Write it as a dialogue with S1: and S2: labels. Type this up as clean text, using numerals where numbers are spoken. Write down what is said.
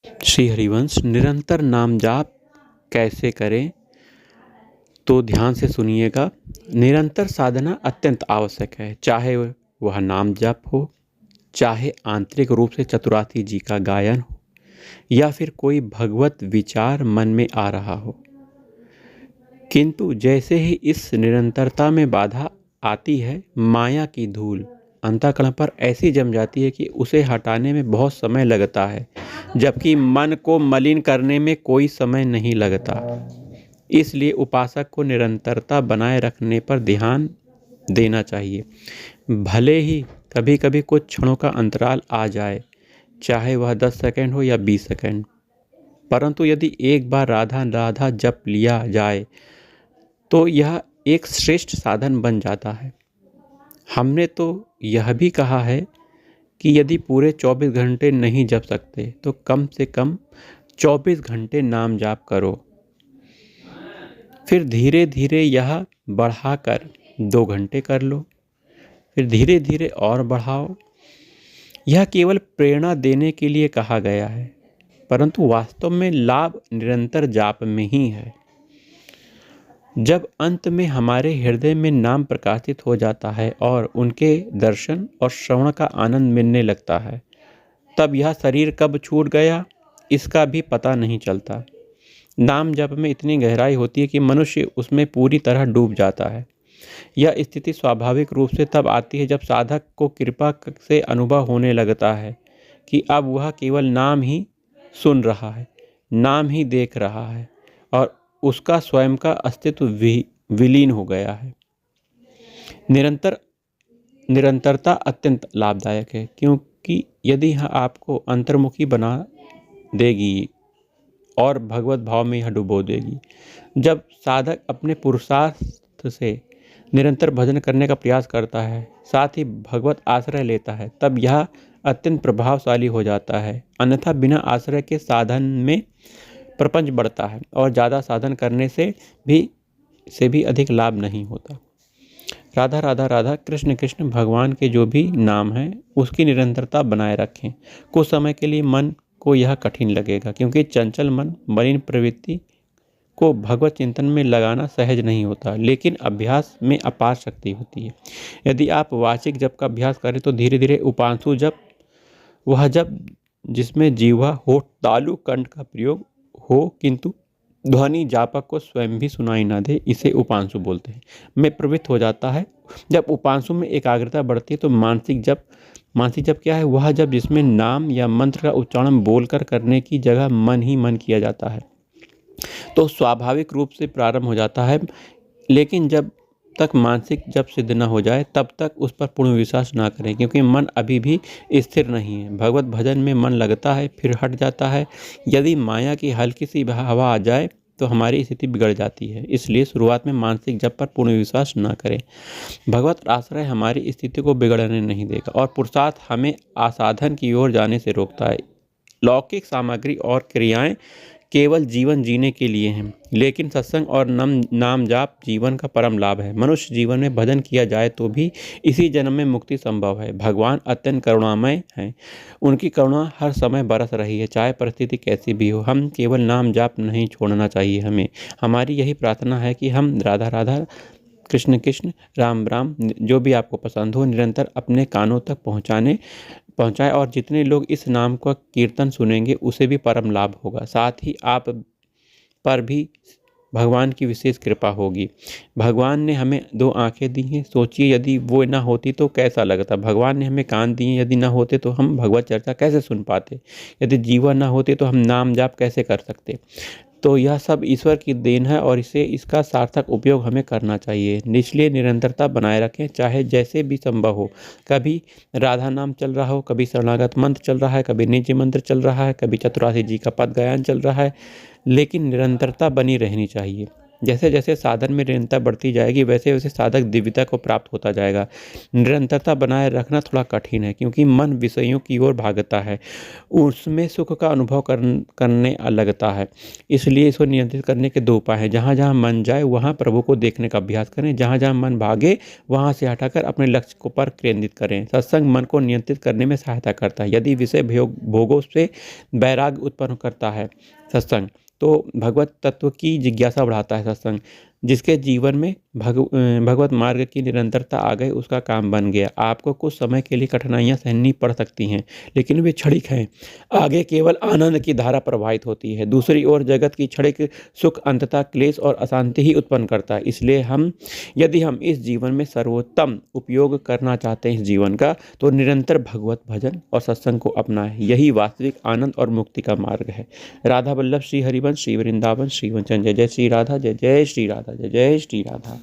S1: श्री हरिवंश निरंतर नाम जाप कैसे करें, तो ध्यान से सुनिएगा। निरंतर साधना अत्यंत आवश्यक है, चाहे वह नाम जाप हो, चाहे आंतरिक रूप से चतुरार्थी जी का गायन हो, या फिर कोई भगवत विचार मन में आ रहा हो। किंतु जैसे ही इस निरंतरता में बाधा आती है, माया की धूल अंतःकरण पर ऐसी जम जाती है कि उसे हटाने में बहुत समय लगता है, जबकि मन को मलिन करने में कोई समय नहीं लगता। इसलिए उपासक को निरंतरता बनाए रखने पर ध्यान देना चाहिए। भले ही कभी कभी कुछ क्षणों का अंतराल आ जाए, चाहे वह 10 सेकंड हो या 20 सेकंड, परंतु यदि एक बार राधा राधा जप लिया जाए तो यह एक श्रेष्ठ साधन बन जाता है। हमने तो यह भी कहा है कि यदि पूरे 24 घंटे नहीं जप सकते तो कम से कम 24 घंटे नाम जाप करो। फिर धीरे धीरे यह बढ़ाकर 2 घंटे कर लो, फिर धीरे धीरे और बढ़ाओ। यह केवल प्रेरणा देने के लिए कहा गया है, परंतु वास्तव में लाभ निरंतर जाप में ही है। जब अंत में हमारे हृदय में नाम प्रकाशित हो जाता है और उनके दर्शन और श्रवण का आनंद मिलने लगता है, तब यह शरीर कब छूट गया इसका भी पता नहीं चलता। नाम जप में इतनी गहराई होती है कि मनुष्य उसमें पूरी तरह डूब जाता है। यह स्थिति स्वाभाविक रूप से तब आती है जब साधक को कृपा से अनुभव होने लगता है कि अब वह केवल नाम ही सुन रहा है, नाम ही देख रहा है और उसका स्वयं का अस्तित्व विलीन हो गया है। निरंतरता अत्यंत लाभदायक है, क्योंकि यदि यह आपको अंतर्मुखी बना देगी और भगवत भाव में यह डुबो देगी। जब साधक अपने पुरुषार्थ से निरंतर भजन करने का प्रयास करता है, साथ ही भगवत आश्रय लेता है, तब यह अत्यंत प्रभावशाली हो जाता है। अन्यथा बिना आश्रय के साधन में प्रपंच बढ़ता है और ज़्यादा साधन करने से भी अधिक लाभ नहीं होता। राधा राधा राधा कृष्ण कृष्ण भगवान के जो भी नाम हैं उसकी निरंतरता बनाए रखें। कुछ समय के लिए मन को यह कठिन लगेगा, क्योंकि चंचल मन मलिन प्रवृत्ति को भगवत चिंतन में लगाना सहज नहीं होता, लेकिन अभ्यास में अपार शक्ति होती है। यदि आप वाचिक जप का अभ्यास करें तो धीरे धीरे उपांशु जप, वह जप जिसमें जीवा होठ तालु कंठ का प्रयोग हो किंतु ध्वनि जापक को स्वयं भी सुनाई ना दे, इसे उपांशु बोलते हैं, में प्रवृत्त हो जाता है। जब उपांशु में एकाग्रता बढ़ती है तो मानसिक जप क्या है? वह जप जिसमें नाम या मंत्र का उच्चारण बोलकर करने की जगह मन ही मन किया जाता है, तो स्वाभाविक रूप से प्रारंभ हो जाता है। लेकिन जब तक मानसिक जप सिद्ध न हो जाए तब तक उस पर पूर्ण विश्वास ना करें, क्योंकि मन अभी भी स्थिर नहीं है। भगवत भजन में मन लगता है फिर हट जाता है। यदि माया की हल्की सी हवा आ जाए तो हमारी स्थिति बिगड़ जाती है। इसलिए शुरुआत में मानसिक जप पर पूर्ण विश्वास न करें। भगवत आश्रय हमारी स्थिति को बिगड़ने नहीं देगा और पुरुषार्थ हमें असाधन की ओर जाने से रोकता है। लौकिक सामग्री और क्रियाएं केवल जीवन जीने के लिए हैं, लेकिन सत्संग और नाम जाप जीवन का परम लाभ है। मनुष्य जीवन में भजन किया जाए तो भी इसी जन्म में मुक्ति संभव है। भगवान अत्यंत करुणामय हैं, उनकी करुणा हर समय बरस रही है, चाहे परिस्थिति कैसी भी हो। हम केवल नाम जाप नहीं छोड़ना चाहिए हमें। हमारी यही प्रार्थना है कि हम राधा राधा कृष्ण कृष्ण राम राम जो भी आपको पसंद हो निरंतर अपने कानों तक पहुँचाए, और जितने लोग इस नाम का कीर्तन सुनेंगे उसे भी परम लाभ होगा। साथ ही आप पर भी भगवान की विशेष कृपा होगी। भगवान ने हमें 2 आंखें दी हैं, सोचिए यदि वो ना होती तो कैसा लगता। भगवान ने हमें कान दिए, यदि ना होते तो हम भगवत चर्चा कैसे सुन पाते। यदि जीवन ना होते तो हम नाम जाप कैसे कर सकते। तो यह सब ईश्वर की देन है और इसका सार्थक उपयोग हमें करना चाहिए। इसलिए निरंतरता बनाए रखें, चाहे जैसे भी संभव हो। कभी राधा नाम चल रहा हो, कभी शरणागत मंत्र चल रहा है, कभी निजी मंत्र चल रहा है, कभी चतुरासी जी का पद गायन चल रहा है, लेकिन निरंतरता बनी रहनी चाहिए। जैसे जैसे साधन में निरंतरता बढ़ती जाएगी वैसे वैसे साधक दिव्यता को प्राप्त होता जाएगा। निरंतरता बनाए रखना थोड़ा कठिन है क्योंकि मन विषयों की ओर भागता है, उसमें सुख का अनुभव करने लगता है। इसलिए इसको नियंत्रित करने के 2 उपाय हैं। जहाँ जहाँ मन जाए वहाँ प्रभु को देखने का अभ्यास करें, जहाँ जहाँ मन भागे वहाँ से हटाकर अपने लक्ष्य को पर केंद्रित करें। सत्संग मन को नियंत्रित करने में सहायता करता है। यदि विषय भोगों से वैराग्य उत्पन्न करता है सत्संग, तो भगवत तत्व की जिज्ञासा बढ़ाता है सत्संग। जिसके जीवन में भगवत मार्ग की निरंतरता आ गई उसका काम बन गया। आपको कुछ समय के लिए कठिनाइयाँ सहनी पड़ सकती हैं, लेकिन वे क्षणिक हैं। आगे केवल आनंद की धारा प्रवाहित होती है। दूसरी ओर जगत की क्षणिक सुख अंततः क्लेश और अशांति ही उत्पन्न करता है। इसलिए यदि हम इस जीवन में सर्वोत्तम उपयोग करना चाहते हैं इस जीवन का, तो निरंतर भगवत भजन और सत्संग को अपनाएं। यही वास्तविक आनंद और मुक्ति का मार्ग है। राधा वल्लभ श्री हरिवंश श्री वृंदावन श्री वंचन। जय जय श्री राधा, जय जय श्री राधा, जय जय श्री राधा।